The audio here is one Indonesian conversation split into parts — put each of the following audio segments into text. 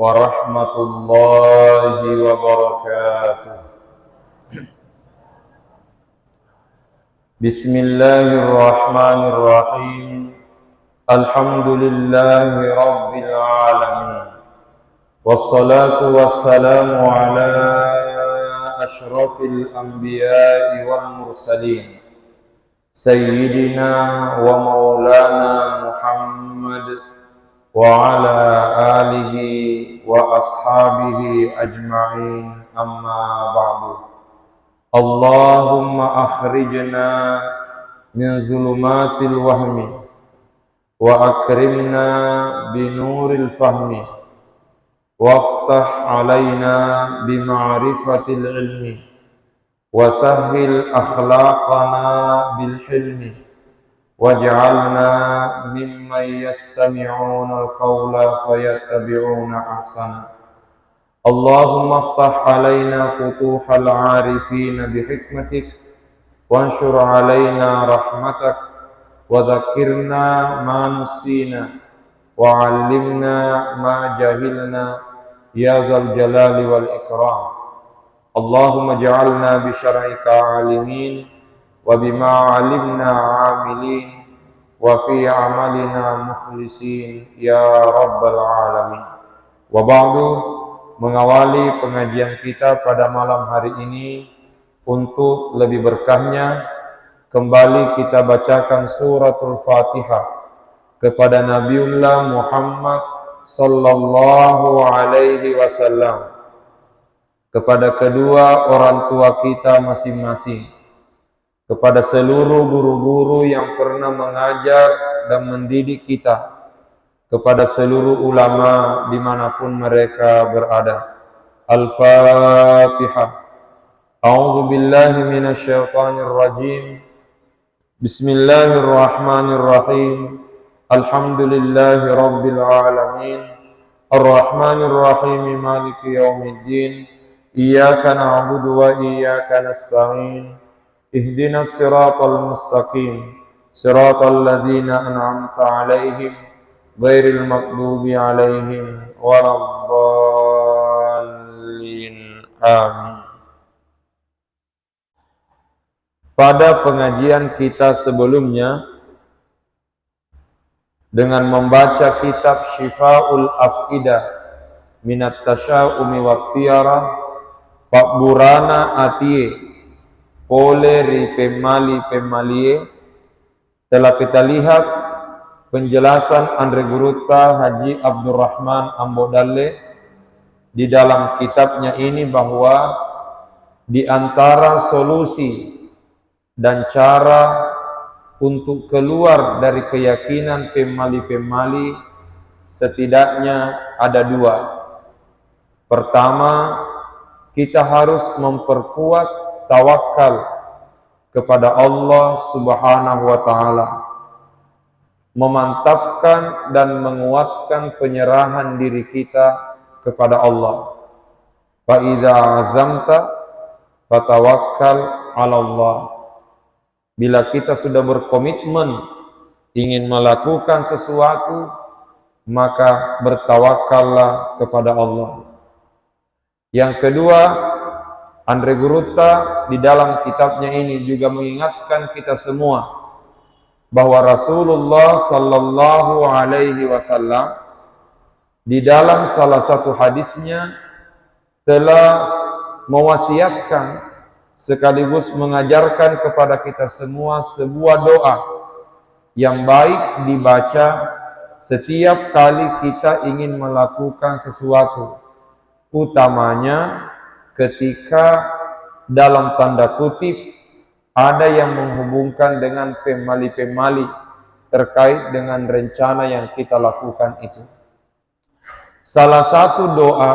warahmatullahi wabarakatuh. Bismillahirrahmanirrahim. Alhamdulillahi rabbil alamin. Wassalatu wassalamu ala ashrafil anbiya'i wal mursalin, Sayyidina wa maulana Muhammad wa ala alihi wa ashabihi ajma'in, amma ba'du. Allahumma akhrijna min zulumatil wahmi wa akrimna binuril fahmi waftah alaina bima'rifatil ilmi wa sahhil akhlaqana bil hilmi waj'alna mimman yastami'una al-qawla fayattabi'una ahsana. Allahumma aftah alaina futuhal arifin bihikmatik wanshur alaina rahmatak wa dzakirna ma nusina wa 'allimna ma jahilna ya dzal jalali wal ikram. Allahumma ij'alna bi syar'ika 'alimin wa bima 'alimna 'amilin wa fi 'amalina mukhlisin ya rabbal alamin. Wa ba'du, mengawali pengajian kita pada malam hari ini, untuk lebih berkahnya kembali kita bacakan suratul Fatihah kepada Nabiullah Muhammad sallallahu alaihi wasallam, kepada kedua orang tua kita masing-masing, kepada seluruh guru-guru yang pernah mengajar dan mendidik kita, kepada seluruh ulama dimanapun mereka berada. Al-Fatihah. A'udzu billahi minasy syaithanir rajim. Bismillahirrahmanirrahim. Alhamdulillahi rabbil alamin. Arrahmanir rahim, maliki yaumiddin. Iyyaka na'budu wa iyyaka nasta'in. Ihdinas siratal mustaqim. Siratal ladzina an'amta 'alaihim ghairil maghdubi 'alaihim waladdallin. Amin. Pada pengajian kita sebelumnya, dengan membaca kitab Syifaul Af'idah minat tasya'umi waqtiyarah Pak Burana Atie Pole ri pemali telah kita lihat penjelasan Andre Guruta Haji Abdurrahman Ambodalle di dalam kitabnya ini, bahwa di antara solusi dan cara untuk keluar dari keyakinan pemali-pemali setidaknya ada dua. Pertama, kita harus memperkuat tawakal kepada Allah Subhanahu wa ta'ala, memantapkan dan menguatkan penyerahan diri kita kepada Allah. Fa idza azamta fatawakkal 'ala Allah. Bila kita sudah berkomitmen ingin melakukan sesuatu, maka bertawakallah kepada Allah. Yang kedua, Andre Guruta di dalam kitabnya ini juga mengingatkan kita semua bahwa Rasulullah sallallahu alaihi wasallam di dalam salah satu hadisnya telah mewasiatkan sekaligus mengajarkan kepada kita semua sebuah doa yang baik dibaca setiap kali kita ingin melakukan sesuatu, utamanya ketika dalam tanda kutip ada yang menghubungkan dengan pemali-pemali terkait dengan rencana yang kita lakukan itu. Salah satu doa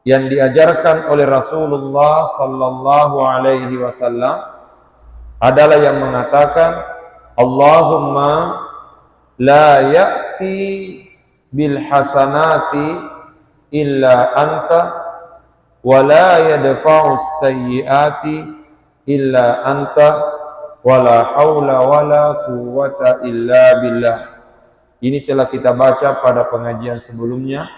yang diajarkan oleh Rasulullah sallallahu alaihi wasallam adalah yang mengatakan, Allahumma la ya'ti bil hasanati illa anta wa la yadfa'us sayyiati illa anta wa la haula wa la quwwata illa billah. Ini telah kita baca pada pengajian sebelumnya,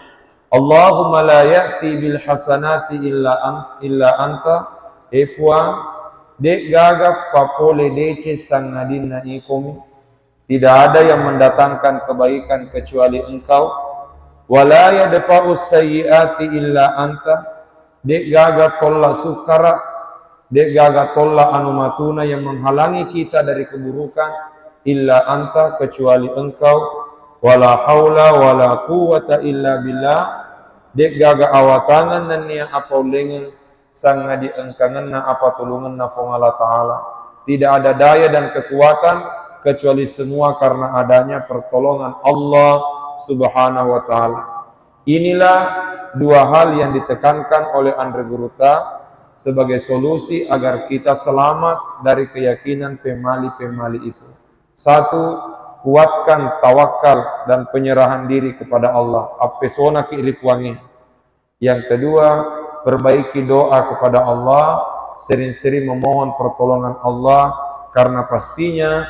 Allahumma la ya'ti bil hasanati illa anta. Puang dek gagap papole dece sangadina ikomi. Tidak ada yang mendatangkan kebaikan kecuali engkau. Wala yadfa'us sayyiati illa anta. Dek gaga tolla sukara, dek gaga tolla anumatuna yang menghalangi kita dari keburukan, illa anta, kecuali engkau. Wala haula wala quwwata illa billah. Dek gaga awatangan dan niya apau lengan sanga di engkanganna apa tulunganna fong Allah Ta'ala. Tidak ada daya dan kekuatan kecuali semua karena adanya pertolongan Allah Subhanahu wa Ta'ala. Inilah dua hal yang ditekankan oleh Andre Guruta sebagai solusi agar kita selamat dari keyakinan pemali-pemali itu. Satu, kuatkan tawakal dan penyerahan diri kepada Allah. Apesona kiiripuangi. Yang kedua, perbaiki doa kepada Allah, sering-sering memohon pertolongan Allah, karena pastinya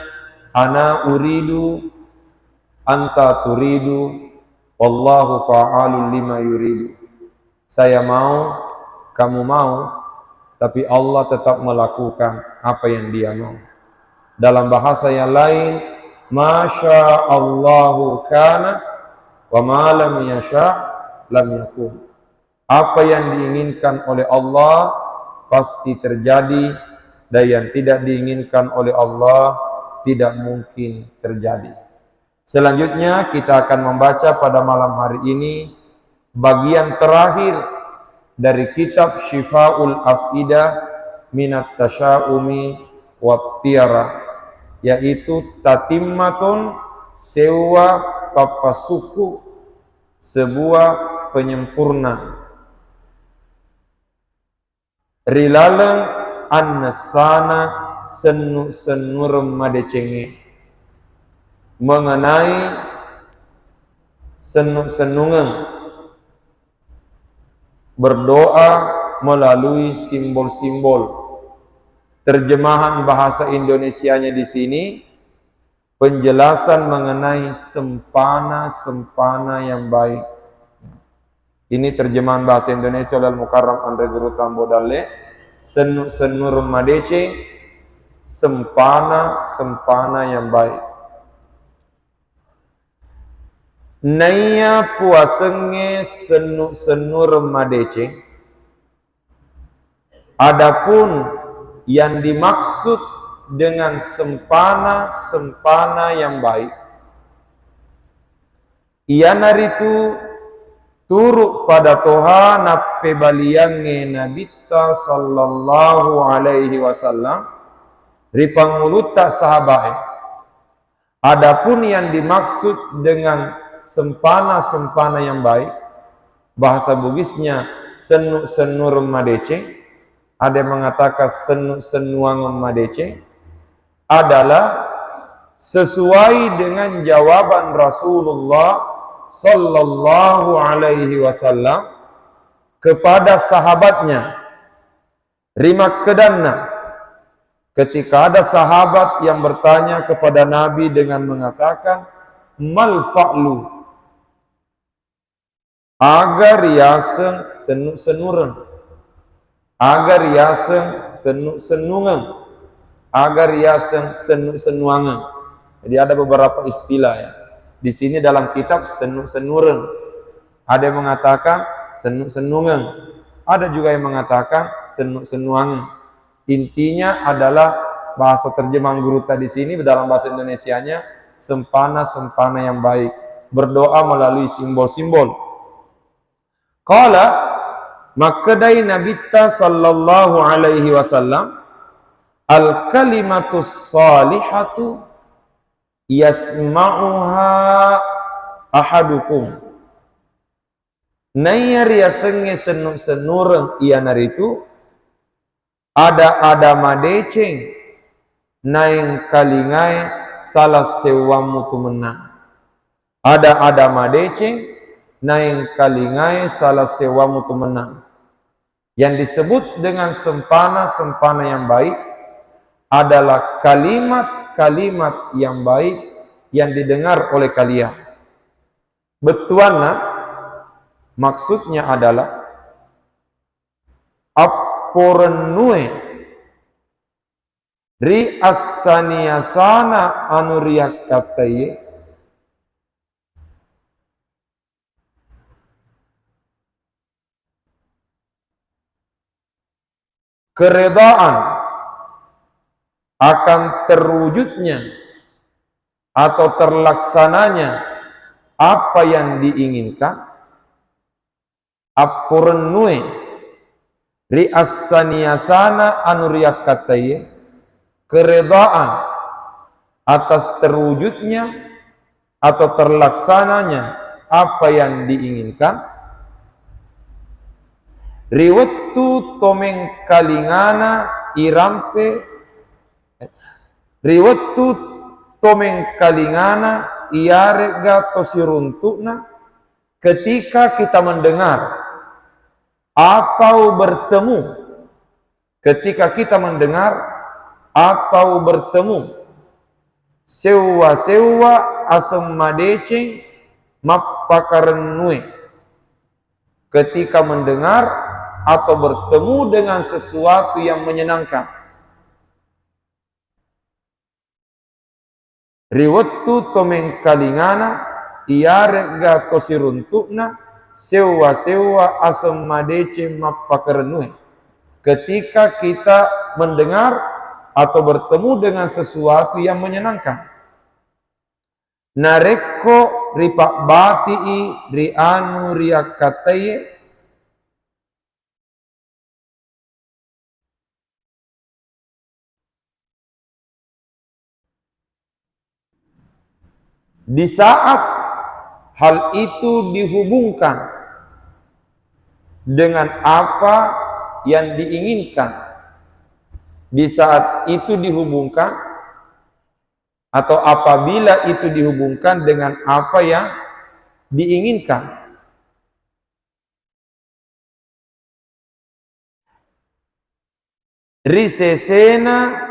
ana uridu anta turidu wallahu fa'alul lima yuridu. Saya mau, kamu mau, tapi Allah tetap melakukan apa yang Dia mau. Dalam bahasa yang lain, masya Allahu kana wa ma lam yasha lam yakun. Apa yang diinginkan oleh Allah pasti terjadi, dan yang tidak diinginkan oleh Allah tidak mungkin terjadi. Selanjutnya kita akan membaca pada malam hari ini bagian terakhir dari kitab Syifa'ul Af'idah Minat Tasya'umi Wattiyara, yaitu tatimmatun sewa papasuku, sebuah penyempurna. Rilaleng an-nasana senu-senur madecenge, mengenai senung-senungan berdoa melalui simbol-simbol. Terjemahan bahasa Indonesianya di sini penjelasan mengenai sempana-sempana yang baik. Ini terjemahan bahasa Indonesia oleh Al-Mukarram Andre Guru Tambo Dalle. Senur madece, sempana-sempana yang baik. Naya puasenge senur madece. Adapun yang dimaksud dengan sempana-sempana yang baik, ianaritu turuk pada Tuhan nape baliange nabita sallallahu alaihi wasallam ripanguluta sahabat. Adapun yang dimaksud dengan sempana-sempana yang baik, bahasa Bugisnya senur madece, ada yang mengatakan senuang madece, adalah sesuai dengan jawaban Rasulullah sallallahu alaihi wasallam kepada sahabatnya Rimak Kedanna, ketika ada sahabat yang bertanya kepada Nabi dengan mengatakan mal fa'lu, agar yaseng senureng, agar yaseng senungan, agar yaseng senuangan. Jadi ada beberapa istilah ya. Di sini dalam kitab senureng, ada yang mengatakan senungan, ada juga yang mengatakan senuangan. Intinya adalah bahasa terjemahan guru tadi sini dalam bahasa Indonesianya sempana-sempana yang baik, berdoa melalui simbol-simbol. Qala makadai nabita sallallahu alaihi wasallam al kalimatus salihatu yasma'uha ahadukum. Nayar yasenge senureng ianaritu ada madeceng naing kalingai salah sewamu tu menang. Ada madeceng naing kalingai salah sewamu tu menang. Yang disebut dengan sempana-sempana yang baik adalah kalimat-kalimat yang baik yang didengar oleh kalian. Betuana Maksudnya adalah apporenue ri assaniyasana anu riakataye keredaan akan terwujudnya atau terlaksananya apa yang diinginkan. Apporenue ri assaniyasana anu riakataye, keredaan atas terwujudnya atau terlaksananya apa yang diinginkan. Riwettu tomeng kalingana irampe, riwettu tomeng kalingana iarega tosiruntukna, ketika kita mendengar atau bertemu, ketika kita mendengar atau bertemu sewa-sewa asem madeceng mapakarenue, ketika mendengar atau bertemu dengan sesuatu yang menyenangkan. Riwettu tomeng kalingana iarega tosiruntukna sewa-sewa asem madece mapakarenue, ketika kita mendengar atau bertemu dengan sesuatu yang menyenangkan. Nareko ripak batii rianu riakataye, di saat hal itu dihubungkan dengan apa yang diinginkan, di saat itu dihubungkan atau apabila itu dihubungkan dengan apa yang diinginkan. Risesena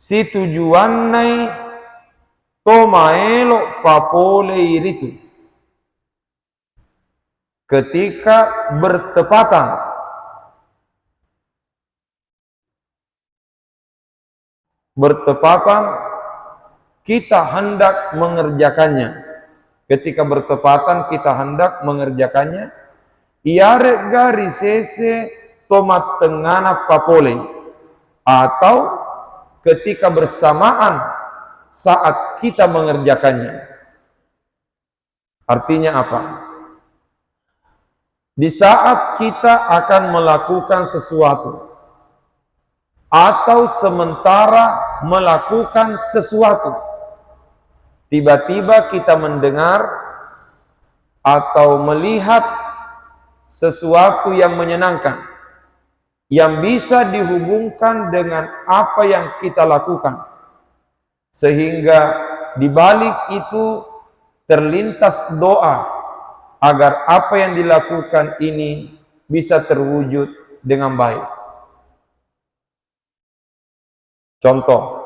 si tujuannai tomaelo papole iritu, ketika bertepatan kita hendak mengerjakannya, ketika bertepatan kita hendak mengerjakannya. Iarega risese tomat tengana papole, atau ketika bersamaan saat kita mengerjakannya. Artinya apa? Di saat kita akan melakukan sesuatu atau sementara melakukan sesuatu, tiba-tiba kita mendengar atau melihat sesuatu yang menyenangkan, yang bisa dihubungkan dengan apa yang kita lakukan, sehingga di balik itu terlintas doa agar apa yang dilakukan ini bisa terwujud dengan baik. Contoh,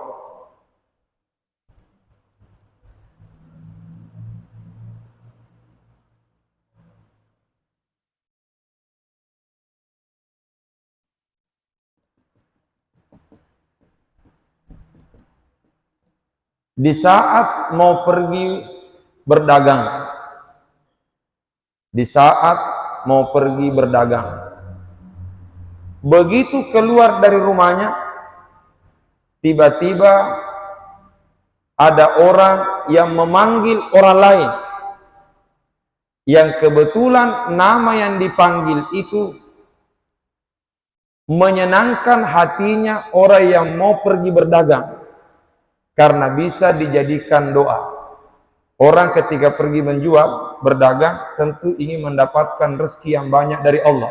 di saat mau pergi berdagang, di saat mau pergi berdagang, begitu keluar dari rumahnya, tiba-tiba ada orang yang memanggil orang lain, yang kebetulan nama yang dipanggil itu menyenangkan hatinya orang yang mau pergi berdagang, karena bisa dijadikan doa. Orang ketika pergi menjual, berdagang, tentu ingin mendapatkan rezeki yang banyak dari Allah.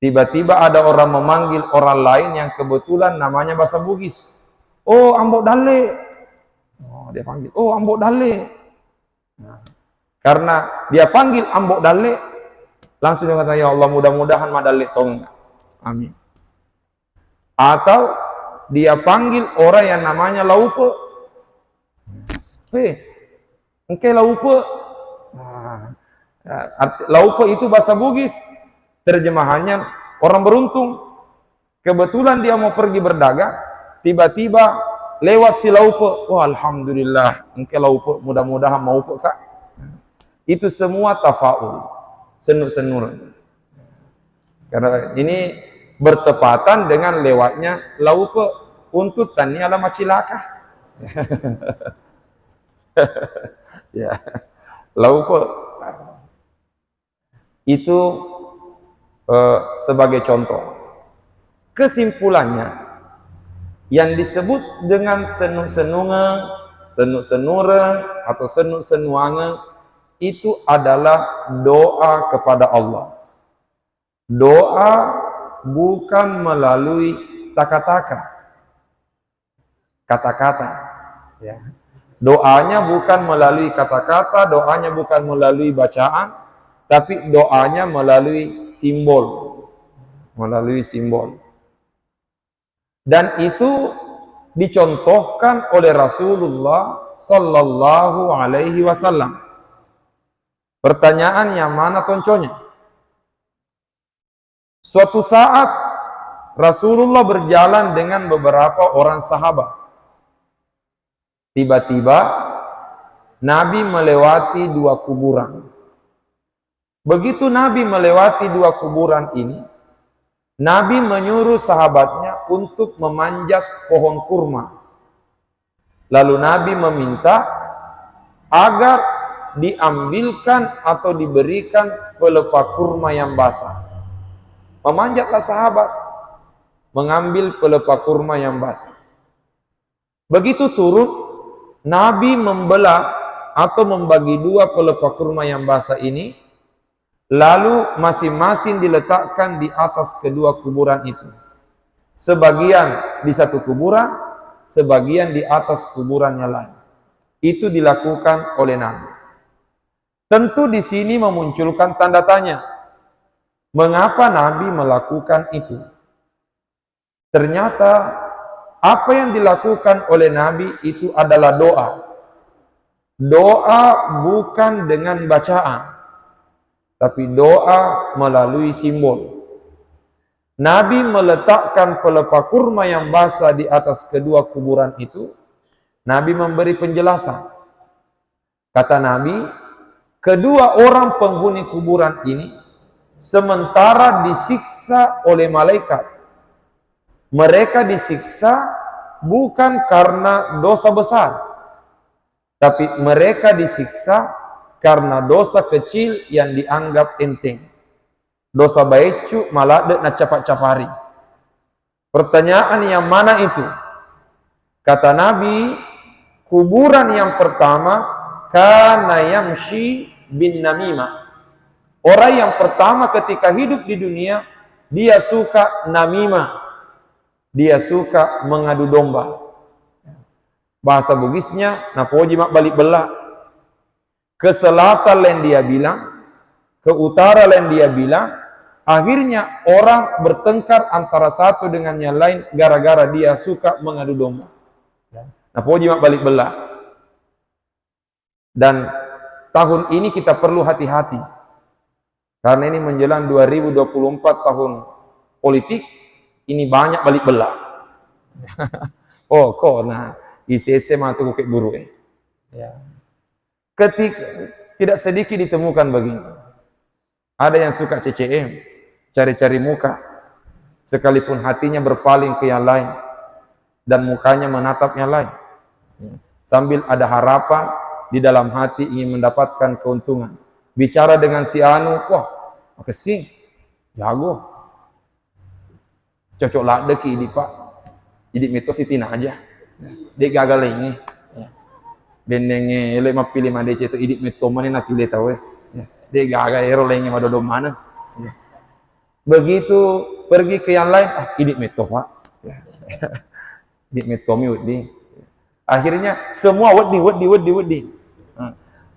Tiba-tiba ada orang memanggil orang lain yang kebetulan namanya bahasa Bugis. Oh, ambok dale. Oh, dia panggil, oh, ambok dale. Nah, karena dia panggil ambok dale, langsung dia kata, ya Allah, mudah-mudahan madale tong. Amin. Atau dia panggil orang yang namanya laupe. engke laupe. Nah, laupe itu bahasa Bugis. Terjemahannya orang beruntung. Kebetulan dia mau pergi berdagang, tiba-tiba lewat si laupe. Wah, alhamdulillah, engke laupe, mudah-mudahan mau Kak. Itu semua tafaul, senur-senur. Karena ini bertepatan dengan lewatnya laupe untuk tani ala macilaka. Ya, laupe itu sebagai contoh. Kesimpulannya, yang disebut dengan senuk-senunge, senuk-senure atau senuk-senuange itu adalah doa kepada Allah. Doa bukan melalui kata-kata. Ya. Doanya bukan melalui kata-kata, doanya bukan melalui bacaan, tapi doanya melalui simbol. Melalui simbol. Dan itu dicontohkan oleh Rasulullah Sallallahu Alaihi Wasallam. Pertanyaan yang mana contohnya? Suatu saat Rasulullah berjalan dengan beberapa orang sahabat. Tiba-tiba Nabi melewati dua kuburan. Begitu Nabi melewati dua kuburan ini, Nabi menyuruh sahabatnya untuk memanjat pohon kurma. Lalu Nabi meminta agar diambilkan atau diberikan pelepah kurma yang basah. Memanjatlah sahabat, mengambil pelepah kurma yang basah. Begitu turun, Nabi membelah atau membagi dua pelepah kurma yang basah ini, lalu masing-masing diletakkan di atas kedua kuburan itu. Sebagian di satu kuburan, sebagian di atas kuburan yang lain. Itu dilakukan oleh Nabi. Tentu di sini memunculkan tanda tanya. Mengapa Nabi melakukan itu? Ternyata apa yang dilakukan oleh Nabi itu adalah doa. Doa bukan dengan bacaan, tapi doa melalui simbol. Nabi meletakkan pelepah kurma yang basah di atas kedua kuburan itu. Nabi memberi penjelasan. Kata Nabi, kedua orang penghuni kuburan ini sementara disiksa oleh malaikat. Mereka disiksa bukan karena dosa besar, tapi mereka disiksa karena dosa kecil yang dianggap enteng. Dosa baicu malah dek na capak-capari. Pertanyaan yang mana itu? Kata Nabi, kuburan yang pertama kana yamshi bin namimah. Orang yang pertama ketika hidup di dunia, dia suka namimah. Dia suka mengadu domba. Bahasa Bugisnya, napoji mak balik belah. Ke selatan lain dia bilang, ke utara lain dia bilang, akhirnya orang bertengkar antara satu dengan yang lain gara-gara dia suka mengadu domba. Napoji mak balik belah. Dan tahun ini kita perlu hati-hati. Karena ini menjelang 2024 tahun politik, ini banyak balik belah. Oh, kok nah ICC matu kukik buru ya. Ketika tidak sedikit ditemukan begini. Ada yang suka CCM, cari-cari muka, sekalipun hatinya berpaling ke yang lain dan mukanya menatap yang lain. Sambil ada harapan di dalam hati ingin mendapatkan keuntungan. Bicara dengan si anu, wah, makasih, jago. Cocok lah deki ini pak. Jadi mitos itina aja. Dia gagal ini. Benenge elok mapilih mande itu idik mitomane na pilih tahu ya. Dia gagal hero lainnya madodo mana. Begitu pergi ke yang lain, idik mito pak. Idik mitomi wedi. Akhirnya semua wedi.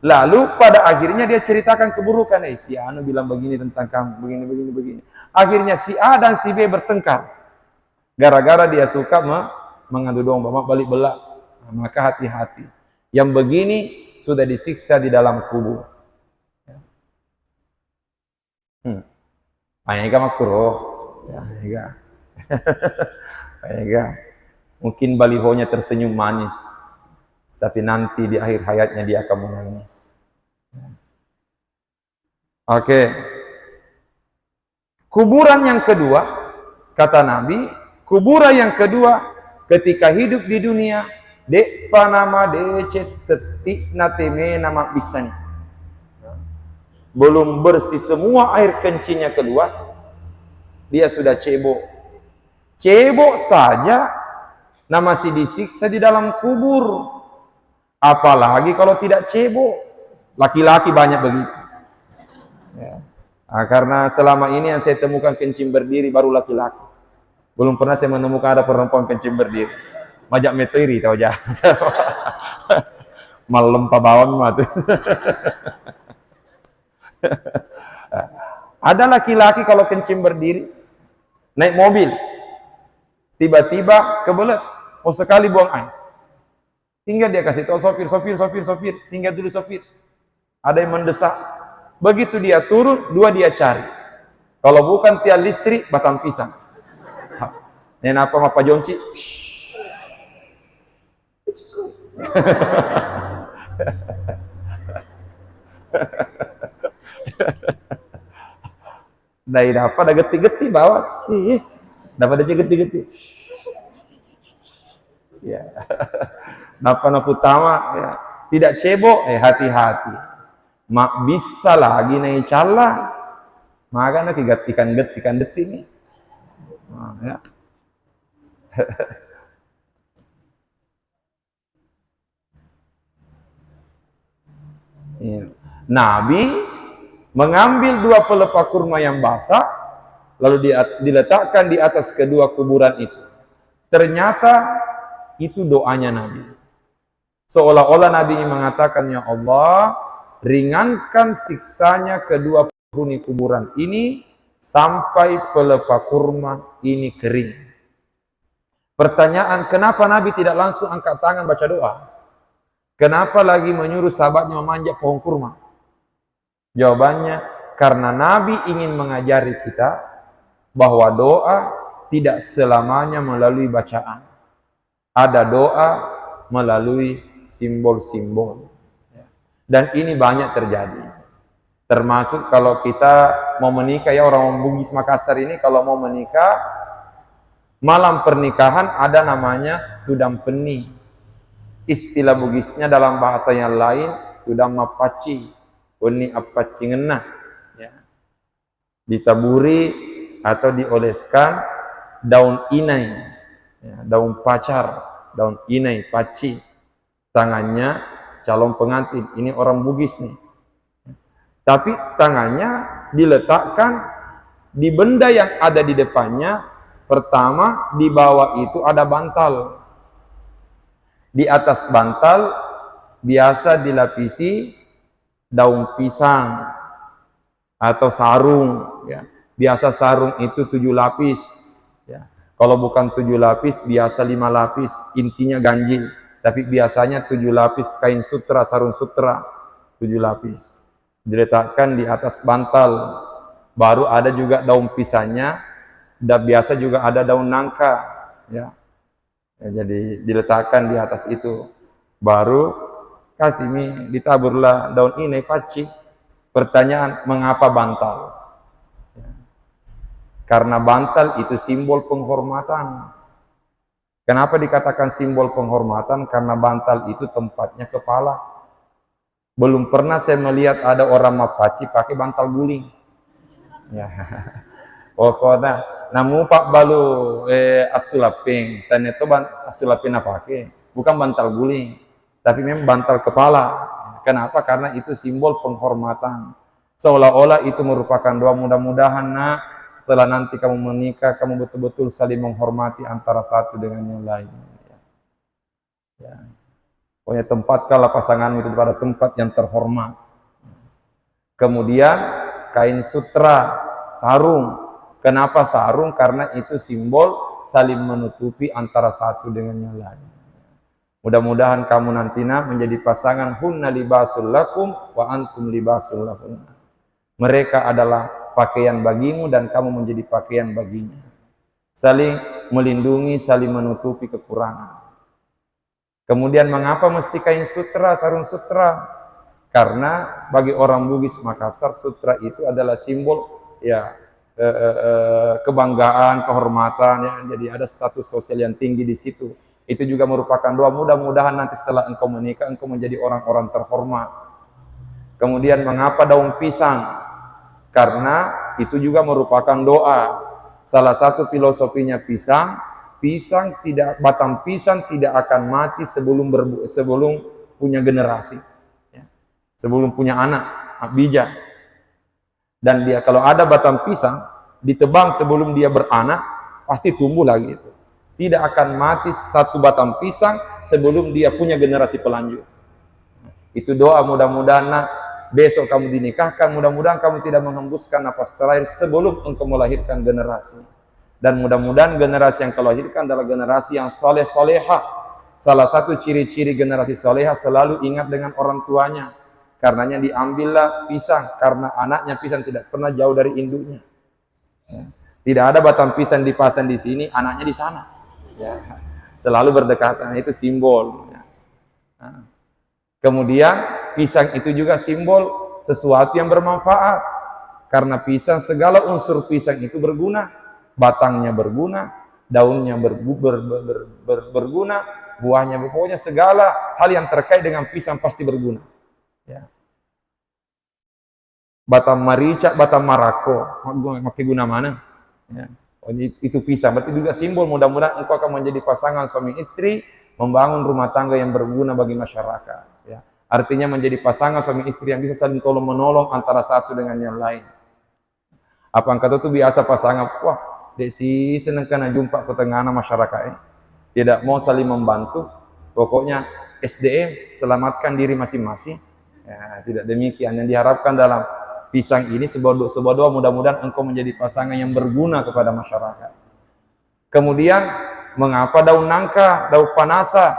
Lalu pada akhirnya dia ceritakan keburukan. Si anu bilang begini tentang kamu, begini. Akhirnya si A dan si B bertengkar. Gara-gara dia suka mengadu domba, balik belah. Maka hati-hati. Yang begini sudah disiksa di dalam kubur. Ayah makruh. Ya, ayah. Mungkin balihonya tersenyum manis, tapi nanti di akhir hayatnya dia akan menangis. Oke. Kuburan yang kedua, kata Nabi, kuburan yang kedua ketika hidup di dunia, dek panama dece tetik nateme nama bisani. Belum bersih semua air kencingnya keluar, dia sudah cebok. Cebok saja, nama masih disiksa di dalam kubur. Apalagi kalau tidak cebok. Laki-laki banyak begitu. Ya. Nah, karena selama ini yang saya temukan kencing berdiri baru laki-laki. Belum pernah saya menemukan ada perempuan kencing berdiri. Majak meteri tahu aja. Malam pabawan mah tuh. Ada laki-laki kalau kencing berdiri naik mobil, tiba-tiba kebelet, mau sekali buang air. Tinggal dia kasih tahu sopir, singgah dulu sopir. Ada yang mendesak. Begitu dia turun, dua dia cari. Kalau bukan tiang listrik, batang pisang. Ini apa Pak Jonci? Dari dapat ada geti-geti bawa. Dapat aja geti-geti. Ya. Dapat utama ya. Tidak cebok, hati-hati. Mak bisa lagi naik cala. Maka nak getikan deti nih. Nah, ya. Nabi mengambil 2 pelepah kurma yang basah, lalu diletakkan di atas kedua kuburan itu. Ternyata itu doanya Nabi. Seolah-olah Nabi ini mengatakan, ya Allah, ringankan siksanya kedua penghuni kuburan ini sampai pelepah kurma ini kering. Pertanyaan, kenapa Nabi tidak langsung angkat tangan baca doa? Kenapa lagi menyuruh sahabatnya memanjat pohon kurma? Jawabannya, karena Nabi ingin mengajari kita bahwa doa tidak selamanya melalui bacaan. Ada doa melalui simbol-simbol. Dan ini banyak terjadi. Termasuk kalau kita mau menikah, ya orang Bugis Makassar ini kalau mau menikah, malam pernikahan ada namanya tudam peni. Istilah Bugisnya dalam bahasa yang lain, tudam mapaci, peni apaci ngenah. Ya. Ditaburi atau dioleskan daun inai, ya, daun pacar, daun inai, paci. Tangannya calon pengantin, ini orang Bugis nih. Tapi tangannya diletakkan di benda yang ada di depannya. Pertama, di bawah itu ada bantal. Di atas bantal biasa dilapisi daun pisang atau sarung. Ya. Biasa sarung itu 7 lapis. Ya. Kalau bukan 7 lapis, biasa 5 lapis. Intinya ganjil. Tapi biasanya 7 lapis kain sutra, sarung sutra. 7 lapis. Diletakkan di atas bantal. Baru ada juga daun pisangnya. Dan biasa juga ada daun nangka. Ya. Ya, jadi diletakkan di atas itu, baru kasih mie, ditaburlah daun ini paci. Pertanyaan, mengapa bantal? Ya. Karena bantal itu simbol penghormatan. Kenapa dikatakan simbol penghormatan? Karena bantal itu tempatnya kepala. Belum pernah saya melihat ada orang mapaci pakai bantal guling. Ya. Pokoknya namu pak balu asulaping, dan itu asulaping apa ke? Bukan bantal guling, tapi memang bantal kepala. Kenapa? Karena itu simbol penghormatan. Seolah-olah itu merupakan doa, mudah-mudahan nak setelah nanti kamu menikah, kamu betul-betul saling menghormati antara satu dengan yang lain. Ya. Pokoknya tempatkanlah pasanganmu itu pada tempat yang terhormat. Kemudian kain sutra, sarung. Kenapa sarung? Karena itu simbol saling menutupi antara satu dengan yang lain. Mudah-mudahan kamu nantinya menjadi pasangan hunna libasul lakum wa antum libasul lahunna. Mereka adalah pakaian bagimu dan kamu menjadi pakaian baginya. Saling melindungi, saling menutupi kekurangan. Kemudian mengapa mesti kain sutra, sarung sutra? Karena bagi orang Bugis Makassar, sutra itu adalah simbol ya kebanggaan, kehormatan ya. Jadi ada status sosial yang tinggi di situ. Itu juga merupakan doa, mudah-mudahan nanti setelah engkau menikah, engkau menjadi orang-orang terhormat. Kemudian mengapa daun pisang? Karena itu juga merupakan doa. Salah satu filosofinya pisang batang pisang tidak akan mati sebelum punya generasi. Ya. Sebelum punya anak, bijak. Dan dia kalau ada batang pisang, ditebang sebelum dia beranak, pasti tumbuh lagi itu. Tidak akan mati satu batang pisang sebelum dia punya generasi pelanjut. Itu doa, mudah-mudahan besok kamu dinikahkan, mudah-mudahan kamu tidak menghembuskan napas terakhir sebelum engkau melahirkan generasi. Dan mudah-mudahan generasi yang kau lahirkan adalah generasi yang soleh-soleha. Salah satu ciri-ciri generasi soleha selalu ingat dengan orang tuanya. Karenanya diambillah pisang, karena anaknya pisang tidak pernah jauh dari induknya. Ya. Tidak ada batang pisang dipasang di sini, anaknya di sana. Ya, selalu berdekatan, itu simbol. Ya. Nah. Kemudian pisang itu juga simbol sesuatu yang bermanfaat. Karena pisang, segala unsur pisang itu berguna. Batangnya berguna, daunnya berguna, buahnya pokoknya segala hal yang terkait dengan pisang pasti berguna. Ya. Batang marica, batang marako, pakai guna mana? Ya. Itu pisang, berarti juga simbol. Mudah-mudahan engkau akan menjadi pasangan suami istri, membangun rumah tangga yang berguna bagi masyarakat. Ya. Artinya menjadi pasangan suami istri yang bisa saling tolong menolong antara satu dengan yang lain. Apa engkau tuh biasa pasangan, wah, dek si seneng kena jumpa ke tengah masyarakat, tidak mau saling membantu. Pokoknya SDM, selamatkan diri masing-masing. Ya, tidak demikian yang diharapkan dalam pisang ini. Sebuah doa, mudah-mudahan engkau menjadi pasangan yang berguna kepada masyarakat. Kemudian mengapa daun nangka, daun panasa?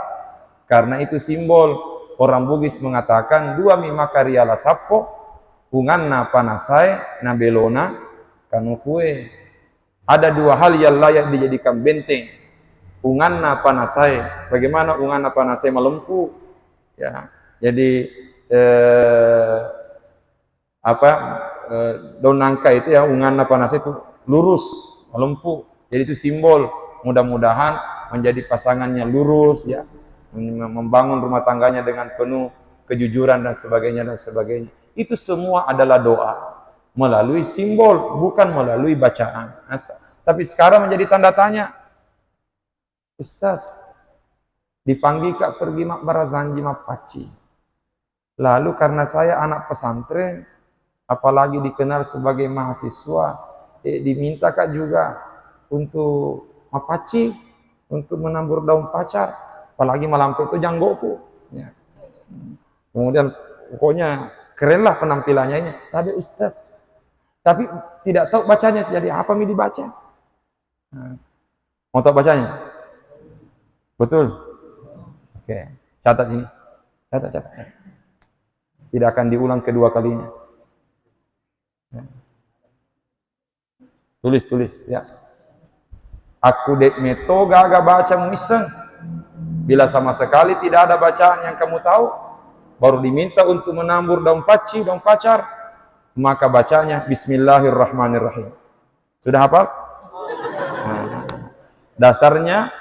Karena itu simbol. Orang Bugis mengatakan dua mima karyala sappo unganna panasai na belona kanu kue. Ada dua hal yang layak dijadikan benteng. Unganna panasai. Bagaimana unganna panasai melempuh? Ya, jadi daun nangka itu ya, unganna panasai itu lurus, melempuh. Jadi itu simbol. Mudah-mudahan menjadi pasangannya lurus, ya, membangun rumah tangganya dengan penuh kejujuran dan sebagainya dan sebagainya. Itu semua adalah doa melalui simbol, bukan melalui bacaan. Tapi sekarang menjadi tanda tanya, Ustaz, dipanggil kak pergi mak barazanji mak paci. Lalu karena saya anak pesantren, apalagi dikenal sebagai mahasiswa, diminta kak juga untuk mapaci, untuk menambur daun pacar, apalagi malam itu janggoku. Ya. Kemudian pokoknya kerenlah penampilannya ini. Tapi Ustaz, tapi tidak tahu bacanya, jadi apa mi dibaca? Nah, mau tahu bacanya? Betul? Oke, catat ini. Catat. Tidak akan diulang kedua kalinya. Ya. Tulis ya. Aku dek meto gaga baca muiseng. Bila sama sekali tidak ada bacaan yang kamu tahu, baru diminta untuk menambur daun paci, daun pacar, maka bacanya Bismillahirrahmanirrahim. Sudah hafal? Nah, dasarnya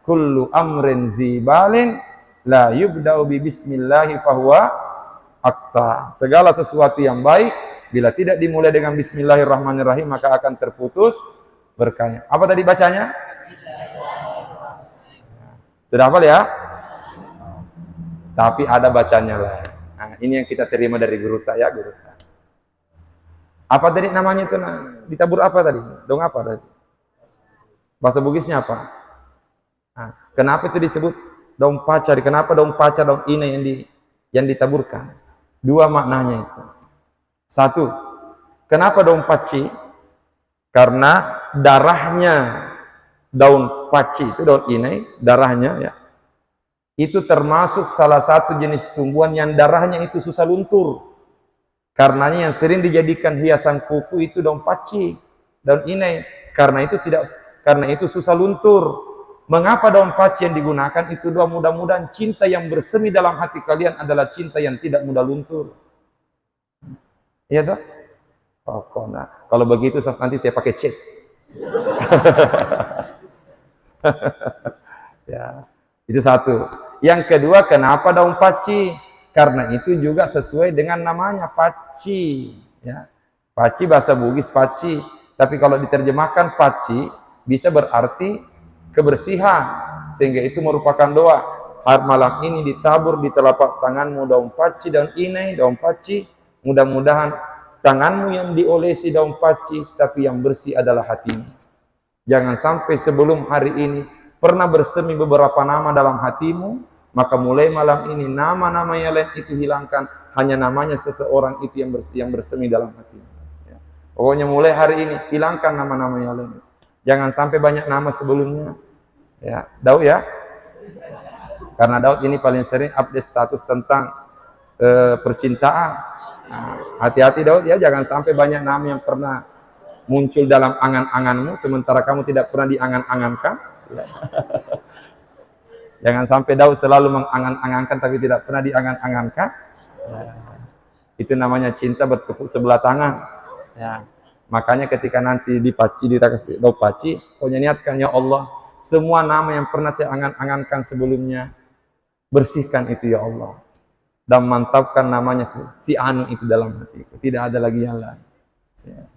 kullu amrin zibalin la yubda'u bi bismillahi fahuwa akta. Segala sesuatu yang baik bila tidak dimulai dengan Bismillahirrahmanirrahim maka akan terputus berkahnya. Apa tadi bacanya? Sudah hafal ya? Tapi ada bacanya lah. Nah, ini yang kita terima dari guru tak ya, guru tak. Apa tadi namanya itu? Ditabur apa tadi? Dong apa tadi? Bahasa Bugisnya apa? Nah, kenapa itu disebut daun pacar? Kenapa daun pacar, daun ina yang ditaburkan? Dua maknanya itu. Satu, kenapa daun paci? Karena darahnya daun paci itu, daun ina, darahnya ya, itu termasuk salah satu jenis tumbuhan yang darahnya itu susah luntur. Karenanya yang sering dijadikan hiasan kuku itu daun paci, daun inai. Karena itu susah luntur. Mengapa daun paci yang digunakan itu doa? Mudah-mudahan cinta yang bersemi dalam hati kalian adalah cinta yang tidak mudah luntur. Iya toh? Oh, nah, kalau begitu nanti saya pakai cek. Ya, itu satu. Yang kedua, kenapa daun paci? Karena itu juga sesuai dengan namanya, paci. Ya. Paci bahasa Bugis paci, tapi kalau diterjemahkan paci bisa berarti kebersihan, sehingga itu merupakan doa. Malam ini ditabur di telapak tanganmu daun paci, daun inai, daun paci. Mudah-mudahan tanganmu yang diolesi daun paci, tapi yang bersih adalah hatimu. Jangan sampai sebelum hari ini pernah bersemi beberapa nama dalam hatimu, maka mulai malam ini nama-nama yang lain itu hilangkan, hanya namanya seseorang itu yang bersemi dalam hatimu. Ya. Pokoknya mulai hari ini hilangkan nama-nama yang lain. Jangan sampai banyak nama sebelumnya. Ya, Daud ya. Karena Daud ini paling sering update status tentang percintaan. Hati-hati Daud ya, jangan sampai banyak nama yang pernah muncul dalam angan-anganmu sementara kamu tidak pernah diangan-angankan. Ya. Jangan sampai Daud selalu mengangan-angankan tapi tidak pernah diangan-angankan. Ya. Itu namanya cinta bertepuk sebelah tangan. Ya. Makanya ketika nanti dipaci, dikasih Daud paci, pokoknya niatkan, ya Allah, semua nama yang pernah saya angan-angankan sebelumnya, bersihkan itu ya Allah. Dan mantapkan namanya si Anu itu dalam hatiku. Tidak ada lagi yang lain. Ya.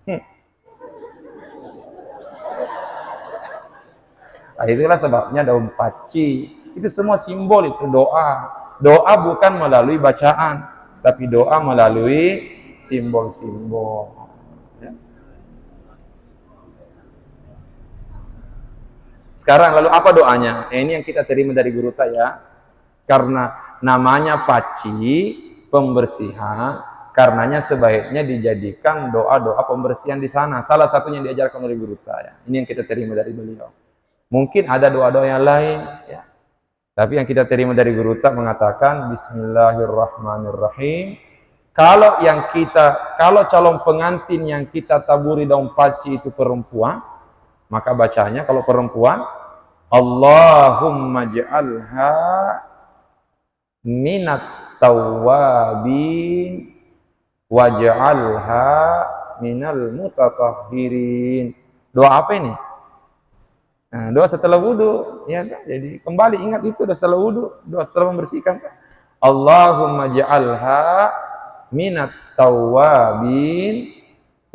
Nah, itulah sebabnya daun paci. Itu semua simbol, itu doa. Doa bukan melalui bacaan, tapi doa melalui simbol-simbol. Ya. Sekarang lalu apa doanya? Ini yang kita terima dari guru ya. Karena namanya paci, pembersihan, karenanya sebaiknya dijadikan doa-doa pembersihan di sana. Salah satunya yang diajarkan oleh guru ya. Ini yang kita terima dari beliau. Mungkin ada doa-doa yang lain, ya. Tapi yang kita terima dari guru mengatakan Bismillahirrahmanirrahim. Kalau calon pengantin yang kita taburi daun paci itu perempuan, maka bacanya kalau perempuan, Allahumma ja'alha minat tawwabin waj'alha minal mutatahhirin. Doa apa ini? Nah, doa setelah wudu, ya kan? Jadi kembali ingat itu doa setelah wudu, doa setelah membersihkan. Allahumma ja'alha minat tawwabin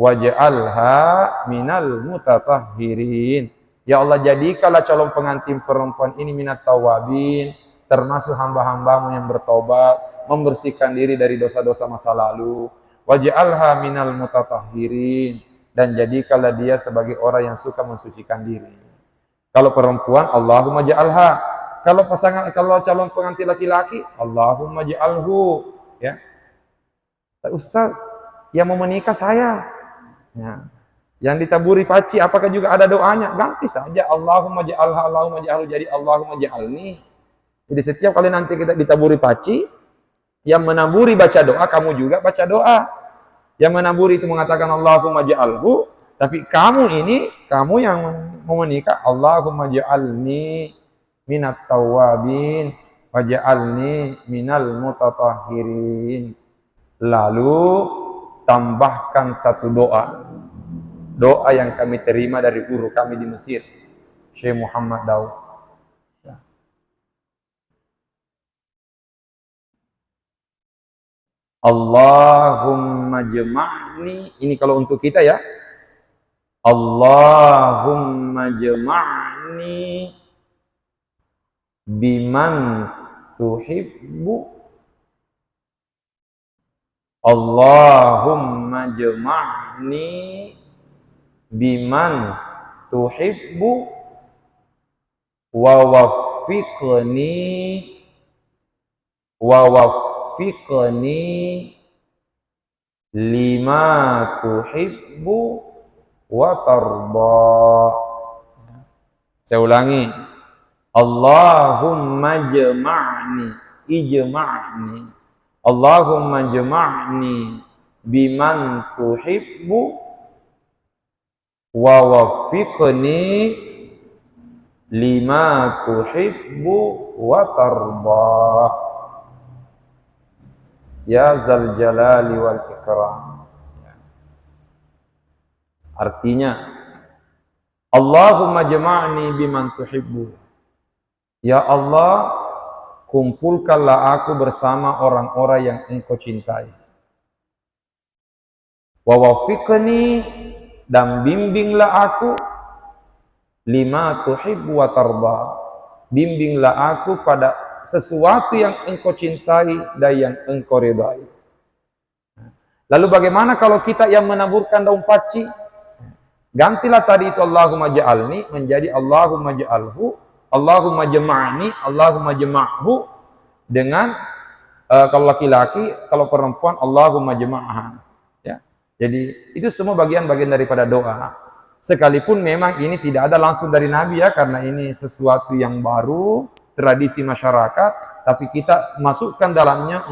waj'alha minal mutatahhirin. Ya Allah, jadikanlah calon pengantin perempuan ini minat tawwabin, termasuk hamba-hambamu yang bertobat, membersihkan diri dari dosa-dosa masa lalu. Waj'alha minal mutatahhirin, dan jadikanlah dia sebagai orang yang suka mensucikan diri. Kalau perempuan, Allahumma ja'alha. Kalau calon pengantin laki-laki, Allahumma ja'alhu. Ya. Ustaz, yang mau menikah saya. Ya. Yang ditaburi paci, apakah juga ada doanya? Ganti saja, Allahumma ja'alha, Allahumma ja'alhu, jadi Allahumma ja'alni. Jadi setiap kali nanti kita ditaburi paci, yang menaburi baca doa, kamu juga baca doa. Yang menaburi itu mengatakan Allahumma ja'alhu. Tapi kamu yang mau menikah, Allahumma ja'alni minat tawwabin waj'alni minal mutatahhirin. Lalu tambahkan satu doa. Doa yang kami terima dari guru kami di Mesir, Syekh Muhammad Daud. Allahumma jama'ni, ini kalau untuk kita ya. Allahumma jama'ni biman tuhibbu. Allahumma jama'ni biman tuhibbu wa waffiqni lima tuhibbu wa tarda. Saya ulangi. Allahumma jama'ni, ijma'ni. Allahumma jama'ni biman tuhibbu wa waffiqni lima tuhibbu wa tardah. Ya zal jalali wal ikram. Artinya, Allahumma jama'ni biman tuhibbu. Ya Allah, kumpulkanlah aku bersama orang-orang yang Engkau cintai. Wa waffiqni, dan bimbinglah aku lima tuhibbu wa tarda. Bimbinglah aku pada sesuatu yang Engkau cintai dan yang Engkau ridai. Lalu bagaimana kalau kita yang menaburkan daun paci? Gantilah tadi itu Allahumma ja'alni menjadi Allahumma ja'alhu, Allahumma jama'ni, Allahumma jama'hu, dengan kalau laki-laki, kalau perempuan Allahumma jama'ha. Ya. Jadi itu semua bagian-bagian daripada doa. Sekalipun memang ini tidak ada langsung dari Nabi ya, karena ini sesuatu yang baru, tradisi masyarakat, tapi kita masukkan dalamnya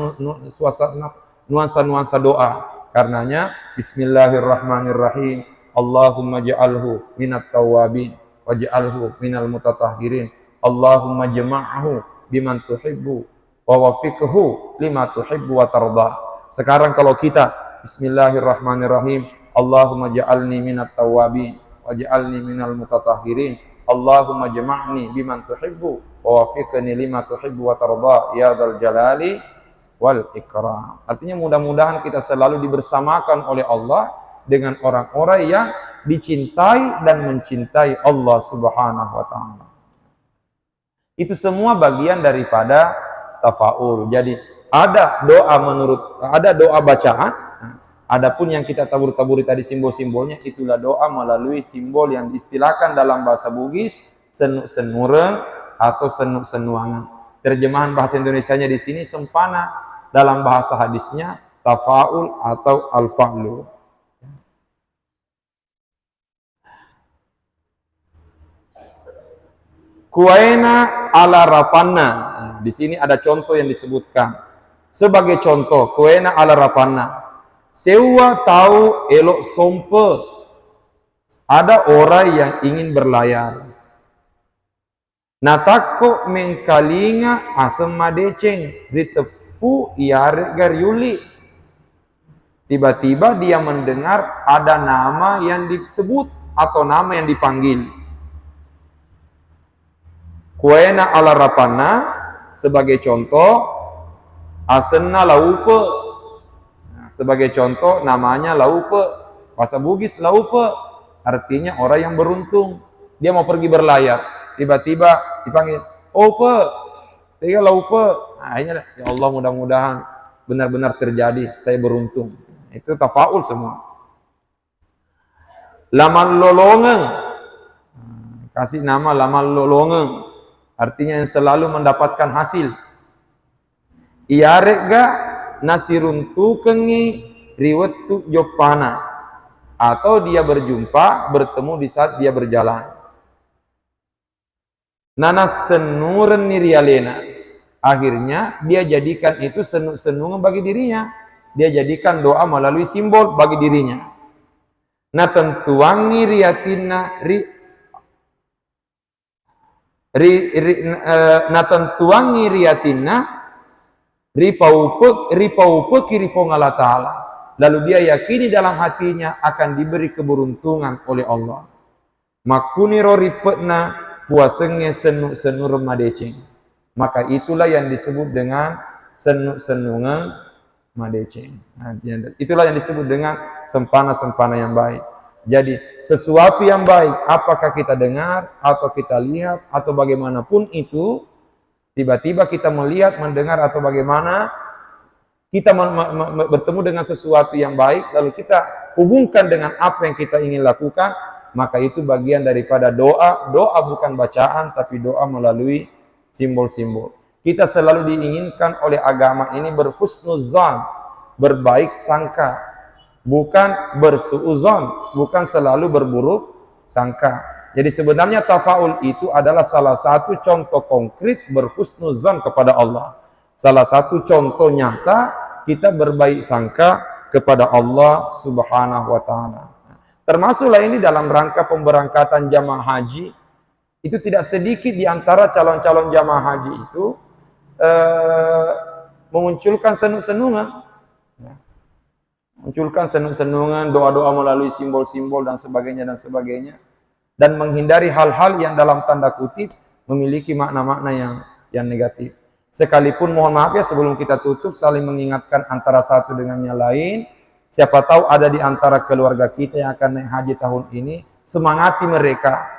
suasana nuansa-nuansa doa. Karenanya bismillahirrahmanirrahim. Allahumma ja'alhu minat tawabin waj'alhu minal mutatahhirin. Allahumma jama'hu biman tuhibbu wa waffiqhu lima tuhibbu wa tardah. Sekarang kalau kita bismillahirrahmanirrahim, Allahumma ja'alni minat tawabin waj'alni minal mutatahhirin. Allahumma jama'ni biman tuhibbu wa waffiqni lima tuhibbu wa tardah ya dzal jalali wal ikram. Artinya mudah-mudahan kita selalu dibersamakan oleh Allah dengan orang-orang yang dicintai dan mencintai Allah Subhanahu wa taala. Itu semua bagian daripada tafaul. Jadi ada doa bacaan. Adapun yang kita tabur-taburi tadi simbol-simbolnya, itulah doa melalui simbol yang diistilahkan dalam bahasa Bugis senuk-senureng atau senuk-senuangan. Terjemahan bahasa Indonesianya di sini sempana, dalam bahasa hadisnya tafaul atau al-fa'lu. Kuaina ala rapanna. Di sini ada contoh yang disebutkan. Sebagai contoh, kuaina ala rapanna. Sewa tahu elok sompe. Ada orang yang ingin berlayar. Natako mengkalinga asem madeceng ditepu iare garyuli. Tiba-tiba dia mendengar ada nama yang disebut atau nama yang dipanggil. Kuena ala rapana, sebagai contoh asenna laupe. Sebagai contoh namanya laupe, bahasa Bugis laupe, artinya orang yang beruntung. Dia mau pergi berlayar, tiba-tiba dipanggil ope, tiga laupe. Akhirnya ya Allah, mudah-mudahan benar-benar terjadi, saya beruntung. Itu tafaul semua. Laman lolongeng, kasih nama laman lolongeng, artinya yang selalu mendapatkan hasil. Iarega nasirun tukengi riwetu jopana, atau dia bertemu di saat dia berjalan. Nanas senuren nirialena, akhirnya dia jadikan itu senung bagi dirinya. Dia jadikan doa melalui simbol bagi dirinya. Nah tentuangi riatina natentuangi riatina ripaupe kirifong Allah Ta'ala. Lalu dia yakini dalam hatinya akan diberi keberuntungan oleh Allah. Makuniro ripetna puasenge senur madeceng. Maka itulah yang disebut dengan senungan madeceng. Nah, itulah yang disebut dengan sempana-sempana yang baik. Jadi sesuatu yang baik, apakah kita dengar, atau kita lihat, atau bagaimanapun itu, tiba-tiba kita melihat, mendengar, atau bagaimana kita bertemu dengan sesuatu yang baik, lalu kita hubungkan dengan apa yang kita ingin lakukan, maka itu bagian daripada doa. Doa bukan bacaan, tapi doa melalui simbol-simbol. Kita selalu diinginkan oleh agama ini berhusnuzan, berbaik sangka, bukan bersuuzon, bukan selalu berburuk sangka. Jadi sebenarnya tafaul itu adalah salah satu contoh konkret berhusnuzan kepada Allah. Salah satu contoh nyata kita berbaik sangka kepada Allah Subhanahu wa taala. Termasuklah ini dalam rangka pemberangkatan jamaah haji. Itu tidak sedikit di antara calon-calon jamaah haji itu memunculkan senung-senungan. Munculkan senung-senungan, doa-doa melalui simbol-simbol dan sebagainya. Dan menghindari hal-hal yang dalam tanda kutip memiliki makna-makna yang negatif. Sekalipun mohon maaf ya, sebelum kita tutup, saling mengingatkan antara satu dengan yang lain. Siapa tahu ada di antara keluarga kita yang akan naik haji tahun ini, semangati mereka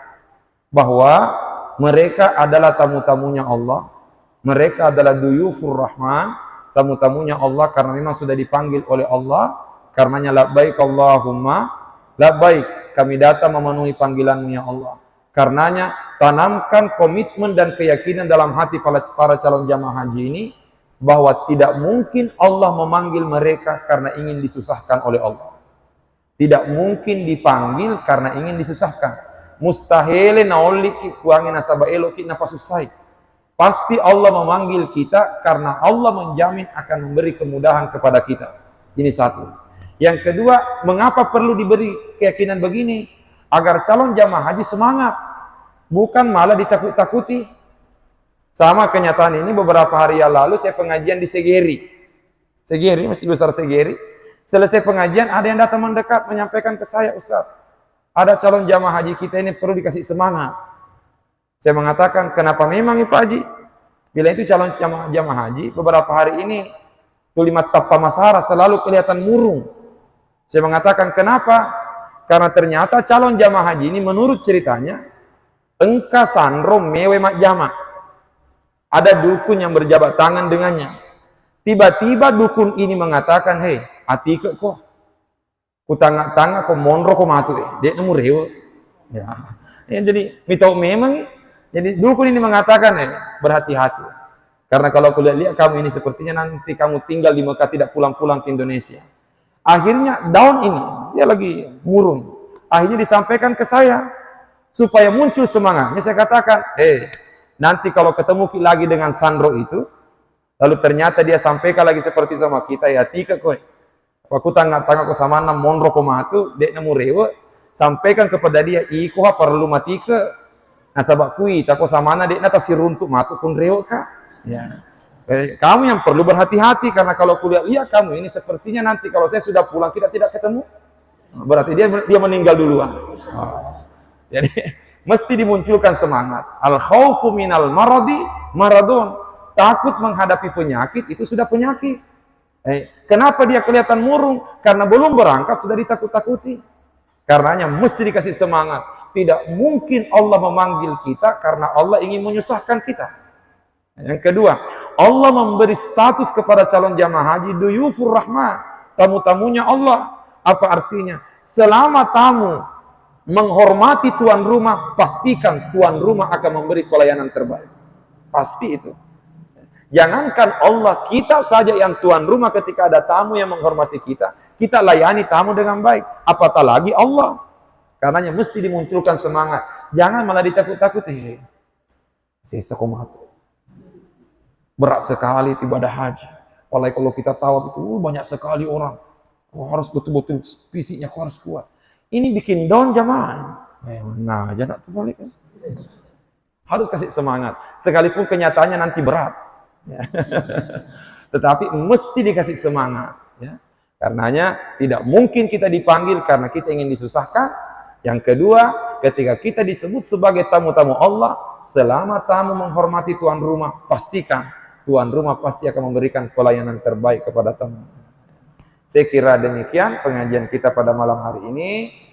bahwa mereka adalah tamu-tamunya Allah. Mereka adalah duyufur rahman, tamu-tamunya Allah, karena memang sudah dipanggil oleh Allah. Karenanya labbaik Allahumma labbaik, kami datang memenuhi panggilan-Mu ya Allah. Karenanya tanamkan komitmen dan keyakinan dalam hati para calon jamaah haji ini bahwa tidak mungkin Allah memanggil mereka karena ingin disusahkan oleh Allah. Tidak mungkin dipanggil karena ingin disusahkan. Mustahil naoliki kuangin nasaba eloki napa susai. Pasti Allah memanggil kita karena Allah menjamin akan memberi kemudahan kepada kita. Ini satu. Yang kedua, mengapa perlu diberi keyakinan begini? Agar calon jamaah haji semangat, bukan malah ditakut-takuti. Sama kenyataan ini beberapa hari yang lalu saya pengajian di Segeri. Segeri, masih besar Segeri. Selesai pengajian, ada yang datang mendekat menyampaikan ke saya, Ustaz, ada calon jamaah haji kita ini perlu dikasih semangat. Saya mengatakan, kenapa memang Pak Haji? Bila itu calon jamaah haji, beberapa hari ini tulimat tappa masara selalu kelihatan murung. Saya mengatakan, kenapa? Karena ternyata calon jamaah haji ini menurut ceritanya, engka sandro mewe mak jamaah. Ada dukun yang berjabat tangan dengannya. Tiba-tiba dukun ini mengatakan, hei, hati ke kok. Kutangga-tangga kok monro kok matu dia nemu rewo. Ya. Jadi mitau memang. Jadi dukun ini mengatakan, berhati-hati. Karena kalau aku lihat kamu ini sepertinya nanti kamu tinggal di Mekah tidak pulang-pulang ke Indonesia. Akhirnya daun ini, dia lagi murung. Akhirnya disampaikan ke saya, supaya muncul semangatnya. Saya katakan, nanti kalau ketemu lagi dengan Sandro itu, lalu ternyata dia sampaikan lagi seperti sama kita, ya tika koy. Aku tangga-tangga ko sama nam monro ko matu, dek nemu rewe, sampaikan kepada dia, iko perlu mati ke. Nah sabak kui, tako sama na dek nata si runtuk matu pun rewe ka. Ya. Kamu yang perlu berhati-hati, karena kalau kulihat lihat kamu ini sepertinya nanti kalau saya sudah pulang kita tidak ketemu, berarti dia meninggal duluan. Jadi mesti dimunculkan semangat. Al khaufu minal maradi maradun. Takut menghadapi penyakit itu sudah penyakit. Kenapa dia kelihatan murung? Karena belum berangkat sudah ditakut-takuti. Karenanya mesti dikasih semangat. Tidak mungkin Allah memanggil kita karena Allah ingin menyusahkan kita. Yang kedua, Allah memberi status kepada calon jamaah haji duyufur rahman, tamu-tamunya Allah. Apa artinya? Selama tamu menghormati tuan rumah, pastikan tuan rumah akan memberi pelayanan terbaik. Pasti itu. Jangankan Allah, kita saja yang tuan rumah ketika ada tamu yang menghormati kita layani tamu dengan baik. Apatah lagi Allah. Karenanya mesti dimunculkan semangat. Jangan malah ditakut-takuti. Sisa komat. Berat sekali ibadah haji. Apalagi kalau kita tahu itu banyak sekali orang. Harus betul-betul fisiknya harus kuat. Ini bikin down jamaah. Nah, jangan terbalik. Harus kasih semangat. Sekalipun kenyataannya nanti berat. Ya. Tetapi mesti dikasih semangat. Ya. Karenanya tidak mungkin kita dipanggil karena kita ingin disusahkan. Yang kedua, ketika kita disebut sebagai tamu-tamu Allah, selama tamu menghormati tuan rumah, pastikan tuan rumah pasti akan memberikan pelayanan terbaik kepada tamu. Saya kira demikian pengajian kita pada malam hari ini.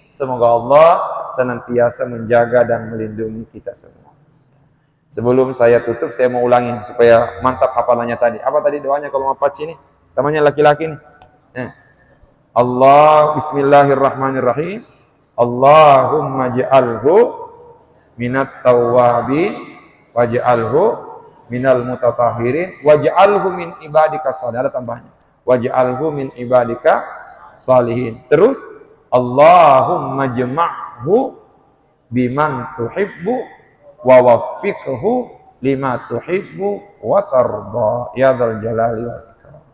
Semoga Allah senantiasa menjaga dan melindungi kita semua. Sebelum saya tutup, saya mau ulangi supaya mantap hafalannya tadi. Apa tadi doanya kalau mapaci ini? Namanya laki-laki nih. Allah, bismillahirrahmanirrahim. Allahumma ja'alhu minat tawwabin waj'alhu minal mutatahhirin waj'alhu min ibadika salihin. Ada tambahnya. Waj'alhu min ibadika salihin. Terus Allahumma jama'hu biman tuhibbu wa waffiqhu lima tuhibbu wa tarda ya dzal jalali wal ikram.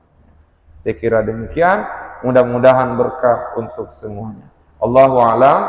Saya kira demikian, mudah-mudahan berkah untuk semuanya. Allahu a'lam.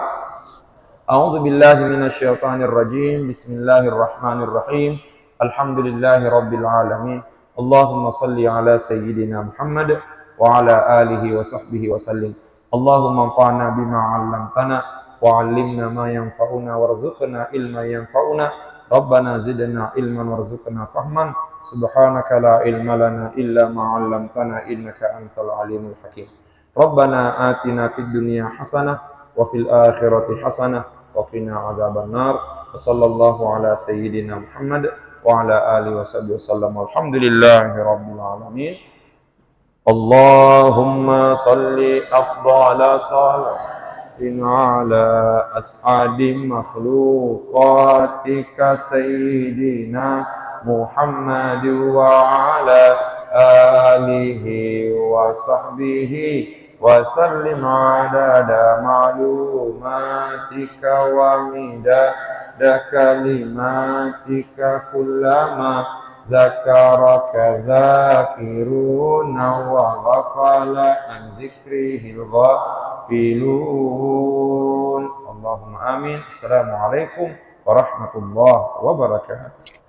A'udzu billahi minasyaitonir rajim. Bismillahirrahmanirrahim. Alhamdulillahi rabbil alamin. Allahumma salli ala sayyidina Muhammad wa ala alihi wa sahbihi wa sallim. Allahumma anfa'na bima 'allamtana wa 'allimna ma yanfa'una warzuqna ilma yanfa'una. Rabbana zidna ilman warzuqna fahman. Subhanaka la ilma lana illa ma 'allamtana innaka antal alimul hakim. Rabbana atina fid dunya hasanah wa fil akhirati hasanah wa qina adzabannar. Wa sallallahu ala sayyidina Muhammad wa ala alihi washabihi wasallam. Alhamdulillahi rabbil alamin. Allahumma salli afdhala salat ala as'adi makhluqatika sayyidina Muhammad wa ala alihi wa sahbihi wa sallim adada ma'lumatika wa midada kalimatika kullama dzakaraka dzakiruna wa ghafala an zikrihil ghafilun. Allahumma amin. Assalamualaikum warahmatullahi wabarakatuh.